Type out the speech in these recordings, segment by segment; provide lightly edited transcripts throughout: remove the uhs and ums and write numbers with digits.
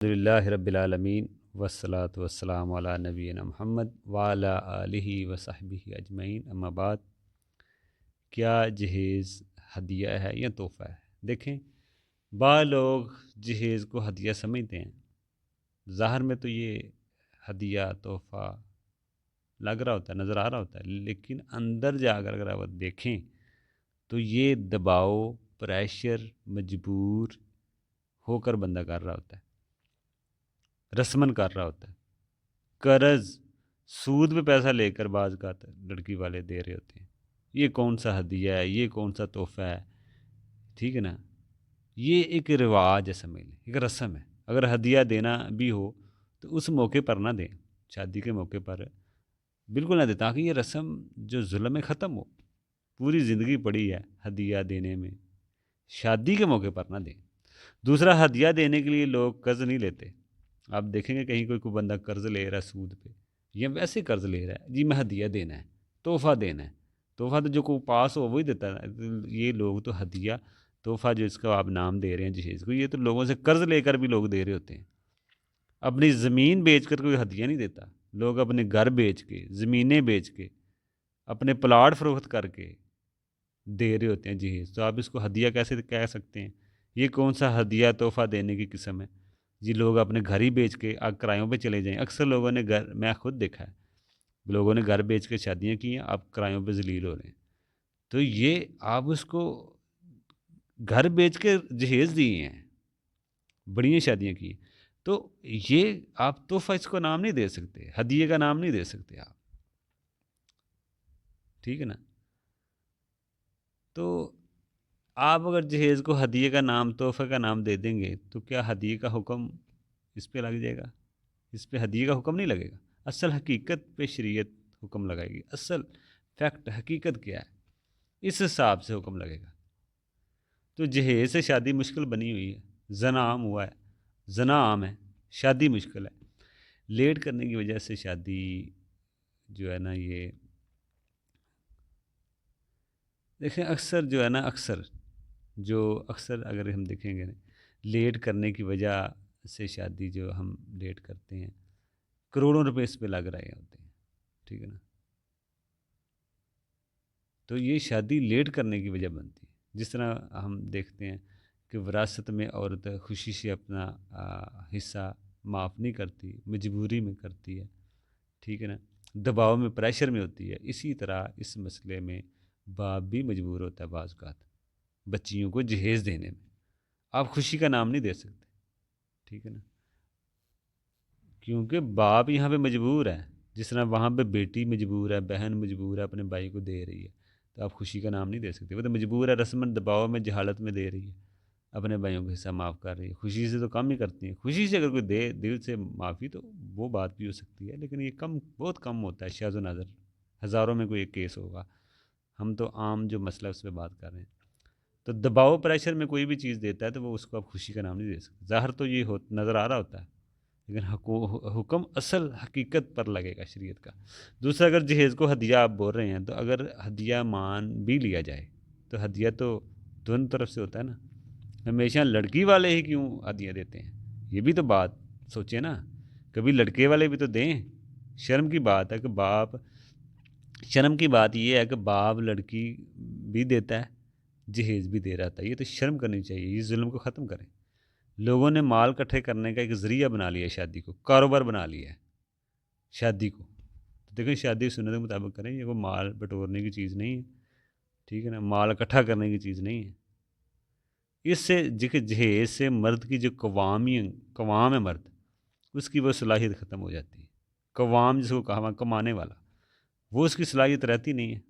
الحمدللہ رب العالمین والصلاة والسلام علی نبینا محمد وعلی آلہ وصحبہ اجمعین، اما بعد۔ کیا جہیز ہدیہ ہے یا تحفہ ہے؟ دیکھیں، بعض لوگ جہیز کو ہدیہ سمجھتے ہیں۔ ظاہر میں تو یہ ہدیہ تحفہ لگ رہا ہوتا ہے، نظر آ رہا ہوتا ہے، لیکن اندر جا کر اگر آپ دیکھیں تو یہ دباؤ، پریشر، مجبور ہو کر بندہ کر رہا ہوتا ہے، رسمن کر رہا ہوتا ہے، قرض سود پہ پیسہ لے کر بعض کا لڑکی والے دے رہے ہوتے ہیں۔ یہ کون سا ہدیہ ہے، یہ کون سا تحفہ ہے؟ ٹھیک ہے نا، یہ ایک رواج ہے، سمجھ لیں ایک رسم ہے۔ اگر ہدیہ دینا بھی ہو تو اس موقع پر نہ دیں، شادی کے موقع پر بالکل نہ دیں، تاکہ یہ رسم جو ظلم ہے ختم ہو۔ پوری زندگی پڑی ہے ہدیہ دینے میں، شادی کے موقع پر نہ دیں۔ دوسرا، ہدیہ دینے کے لیے لوگ قرض نہیں لیتے۔ آپ دیکھیں گے کہیں کوئی بندہ قرض لے رہا ہے سود پہ، یا ویسے قرض لے رہا ہے، جی میں ہدیہ دینا ہے، تحفہ دینا ہے۔ تحفہ تو جو کوئی پاس ہو وہی دیتا ہے۔ یہ لوگ تو ہدیہ تحفہ جو اس کا آپ نام دے رہے ہیں جہیز کو، یہ تو لوگوں سے قرض لے کر بھی لوگ دے رہے ہوتے ہیں۔ اپنی زمین بیچ کر کوئی ہدیہ نہیں دیتا۔ لوگ اپنے گھر بیچ کے، زمینیں بیچ کے، اپنے پلاٹ فروخت کر کے دے رہے ہوتے ہیں جہیز۔ تو آپ اس کو ہدیہ کیسے کہہ سکتے ہیں؟ یہ کون سا ہدیہ تحفہ دینے کی قسم ہے؟ جی لوگ اپنے گھر ہی بیچ کے کرایوں پہ چلے جائیں۔ اکثر لوگوں نے گھر، میں خود دیکھا ہے، لوگوں نے گھر بیچ کے شادیاں کی ہیں، آپ کرایوں پہ ذلیل ہو رہے ہیں۔ تو یہ آپ اس کو گھر بیچ کے جہیز دیے ہیں، بڑی شادیاں کی ہیں، تو یہ آپ تحفہ اس کو نام نہیں دے سکتے، ہدیے کا نام نہیں دے سکتے آپ، ٹھیک ہے نا۔ تو آپ اگر جہیز کو ہدیے کا نام، تحفے کا نام دے دیں گے تو کیا ہدیے کا حکم اس پہ لگ جائے گا؟ اس پہ ہدیے کا حکم نہیں لگے گا۔ اصل حقیقت پہ شریعت حکم لگائے گی۔ اصل فیکٹ، حقیقت کیا ہے، اس حساب سے حکم لگے گا۔ تو جہیز سے شادی مشکل بنی ہوئی ہے، زنا عام ہوا ہے، زنا عام ہے، شادی مشکل ہے۔ لیٹ کرنے کی وجہ سے شادی جو ہے نا، یہ دیکھیں اکثر جو ہے نا، اکثر اگر ہم دیکھیں گے لیٹ کرنے کی وجہ سے شادی جو ہم لیٹ کرتے ہیں، کروڑوں روپے اس پہ لگ رہے ہوتے ہیں، ٹھیک ہے نا۔ تو یہ شادی لیٹ کرنے کی وجہ بنتی ہے۔ جس طرح ہم دیکھتے ہیں کہ وراثت میں عورت خوشی سے اپنا حصہ معاف نہیں کرتی، مجبوری میں کرتی ہے، ٹھیک ہے نا، دباؤ میں، پریشر میں ہوتی ہے۔ اسی طرح اس مسئلے میں باپ بھی مجبور ہوتا ہے بعض اوقات بچیوں کو جہیز دینے میں۔ آپ خوشی کا نام نہیں دے سکتے، ٹھیک ہے نا، کیونکہ باپ یہاں پہ مجبور ہے۔ جس طرح وہاں پہ بیٹی مجبور ہے، بہن مجبور ہے، اپنے بھائی کو دے رہی ہے، تو آپ خوشی کا نام نہیں دے سکتے۔ وہ تو مجبور ہے، رسماً دباؤ میں، جہالت میں دے رہی ہے، اپنے بھائیوں کا حصہ معاف کر رہی ہے۔ خوشی سے تو کم ہی کرتی ہیں۔ خوشی سے اگر کوئی دے دل سے معافی تو وہ بات بھی ہو سکتی ہے، لیکن یہ بہت کم ہوتا ہے، شاذ و نادر، ہزاروں میں کوئی ایک کیس ہوگا۔ ہم تو عام جو مسئلہ اس پہ بات کر رہے ہیں۔ تو دباؤ، پریشر میں کوئی بھی چیز دیتا ہے تو وہ اس کو آپ خوشی کا نام نہیں دے سکتے۔ ظاہر تو یہ نظر آ رہا ہوتا ہے، لیکن حکم اصل حقیقت پر لگے گا شریعت کا۔ دوسرا، اگر جہیز کو ہدیہ آپ بول رہے ہیں، تو اگر ہدیہ مان بھی لیا جائے تو ہدیہ تو دونوں طرف سے ہوتا ہے نا۔ ہمیشہ لڑکی والے ہی کیوں ہدیہ دیتے ہیں؟ یہ بھی تو بات سوچیں نا، کبھی لڑکے والے بھی تو دیں۔ شرم کی بات ہے کہ شرم کی بات یہ ہے کہ باپ لڑکی بھی دیتا ہے، جہیز بھی دے رہا تھا۔ یہ تو شرم کرنی چاہیے، یہ ظلم کو ختم کریں۔ لوگوں نے مال اکٹھے کرنے کا ایک ذریعہ بنا لیا ہے، شادی کو کاروبار بنا لیا ہے شادی کو۔ تو دیکھیں، شادی سنت کے مطابق کریں، یہ کوئی مال بٹورنے کی چیز نہیں ہے، ٹھیک ہے نا، مال اکٹھا کرنے کی چیز نہیں ہے۔ اس سے جہیز سے مرد کی جو قوام ہے مرد، اس کی وہ صلاحیت ختم ہو جاتی ہے۔ قوام جس کو کہا، کمانے والا، وہ اس کی صلاحیت رہتی نہیں ہے،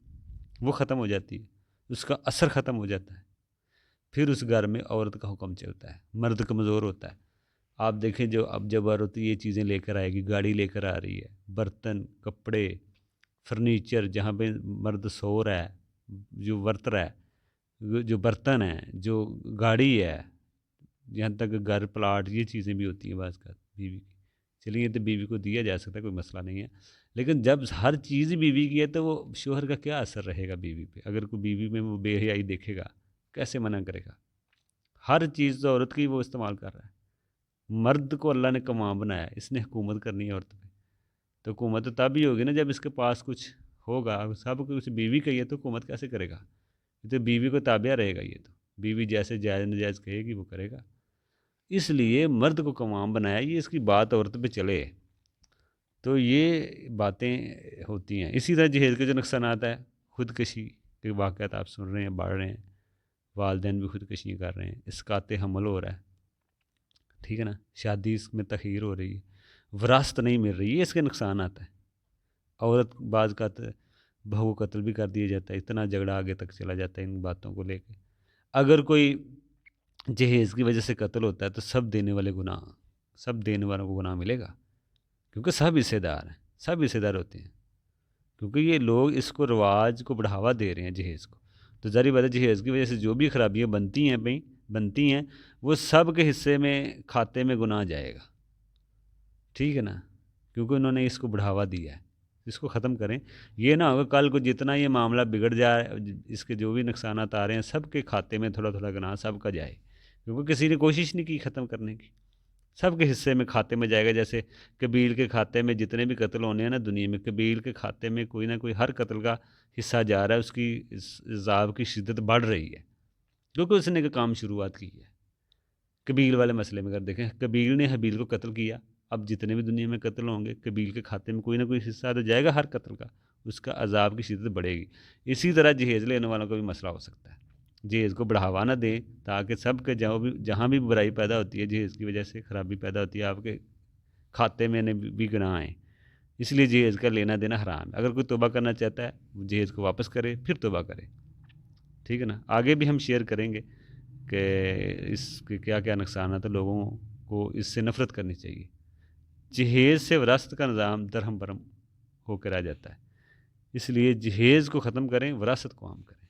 وہ ختم ہو جاتی ہے، اس کا اثر ختم ہو جاتا ہے۔ پھر اس گھر میں عورت کا حکم چلتا ہے، مرد کمزور ہوتا ہے۔ آپ دیکھیں، جب عورت یہ چیزیں لے کر آئے گی، گاڑی لے کر آ رہی ہے، برتن، کپڑے، فرنیچر، جہاں پہ مرد سو رہا ہے، جو ورت رہا ہے، جو برتن ہے، جو گاڑی ہے، یہاں تک گھر، پلاٹ، یہ چیزیں بھی ہوتی ہیں بعض کا بیوی کی۔ چلیے یہ تو بیوی کو دیا جا سکتا ہے، کوئی مسئلہ نہیں ہے، لیکن جب ہر چیز بیوی کی ہے تو وہ شوہر کا کیا اثر رہے گا بیوی پہ؟ اگر کوئی بیوی میں وہ بے حیائی دیکھے گا، کیسے منع کرے گا؟ ہر چیز تو عورت کی وہ استعمال کر رہا ہے، مرد کو اللہ نے کمام بنایا، اس نے حکومت کرنی ہے عورت پہ، تو حکومت تو تب ہی ہوگی نا جب اس کے پاس کچھ ہوگا۔ سب کچھ بیوی کا ہی ہے تو حکومت کیسے کرے گا؟ یہ تو بیوی کو تابع رہے گا، یہ تو بیوی جیسے جائز نجائز کہے گی وہ کرے گا۔ اس لیے مرد کو کمام بنایا، یہ اس کی بات عورت پہ چلے، تو یہ باتیں ہوتی ہیں۔ اسی طرح جہیز کے جو نقصانات ہے، خودکشی کے واقعات آپ سن رہے ہیں، بڑھ رہے ہیں، والدین بھی خودکشی کر رہے ہیں، اسقاط حمل ہو رہا ہے، ٹھیک ہے نا، شادی اس میں تخیر ہو رہی ہے، وراثت نہیں مل رہی، یہ اس کے نقصانات ہیں۔ عورت بعض کا بہو قتل بھی کر دیا جاتا ہے، اتنا جھگڑا آگے تک چلا جاتا ہے ان باتوں کو لے کے۔ اگر کوئی جہیز کی وجہ سے قتل ہوتا ہے تو سب دینے والوں کو گناہ ملے گا، کیونکہ سب حصے دار ہیں، سب حصے دار ہوتے ہیں، کیونکہ یہ لوگ اس کو رواج کو بڑھاوا دے رہے ہیں جہیز کو۔ تو ظاہر بات ہے جہیز کی وجہ سے جو بھی خرابیاں بنتی ہیں وہ سب کے حصے میں کھاتے میں گناہ جائے گا، ٹھیک ہے نا، کیونکہ انہوں نے اس کو بڑھاوا دیا ہے۔ اس کو ختم کریں، یہ نہ ہوگا کل کو جتنا یہ معاملہ بگڑ جائے، اس کے جو بھی نقصانات آ رہے ہیں سب کے کھاتے میں تھوڑا تھوڑا گناہ سب کا جائے، کیونکہ کسی نے کوشش نہیں کی ختم کرنے کی، سب کے حصے میں کھاتے میں جائے گا۔ جیسے قبیل کے کھاتے میں جتنے بھی قتل ہونے ہیں نا دنیا میں، قبیل کے کھاتے میں کوئی نہ کوئی ہر قتل کا حصہ جا رہا ہے، اس کی عذاب کی شدت بڑھ رہی ہے، کیونکہ اس نے کام شروعات کی ہے۔ قبیل والے مسئلے میں اگر دیکھیں، قبیل نے حبیل کو قتل کیا، اب جتنے بھی دنیا میں قتل ہوں گے قبیل کے کھاتے میں کوئی نہ کوئی حصہ تو جائے گا ہر قتل کا، اس کا عذاب کی شدت بڑھے گی۔ اسی طرح جہیز لینے والوں کا بھی مسئلہ ہو سکتا ہے، جہیز کو بڑھاوا نہ دیں تاکہ سب کے جہاں بھی برائی پیدا ہوتی ہے جہیز کی وجہ سے خرابی پیدا ہوتی ہے، آپ کے کھاتے میں بھی گناہ آئیں، اس لیے جہیز کا لینا دینا حرام ہے۔ اگر کوئی توبہ کرنا چاہتا ہے وہ جہیز کو واپس کرے پھر توبہ کرے، ٹھیک ہے نا۔ آگے بھی ہم شیئر کریں گے کہ اس کے کیا کیا نقصانات ہیں، لوگوں کو اس سے نفرت کرنی چاہیے۔ جہیز سے وراثت کا نظام درہم برہم ہو کر آ جاتا ہے، اس لیے جہیز کو ختم کریں، وراثت کو عام کریں۔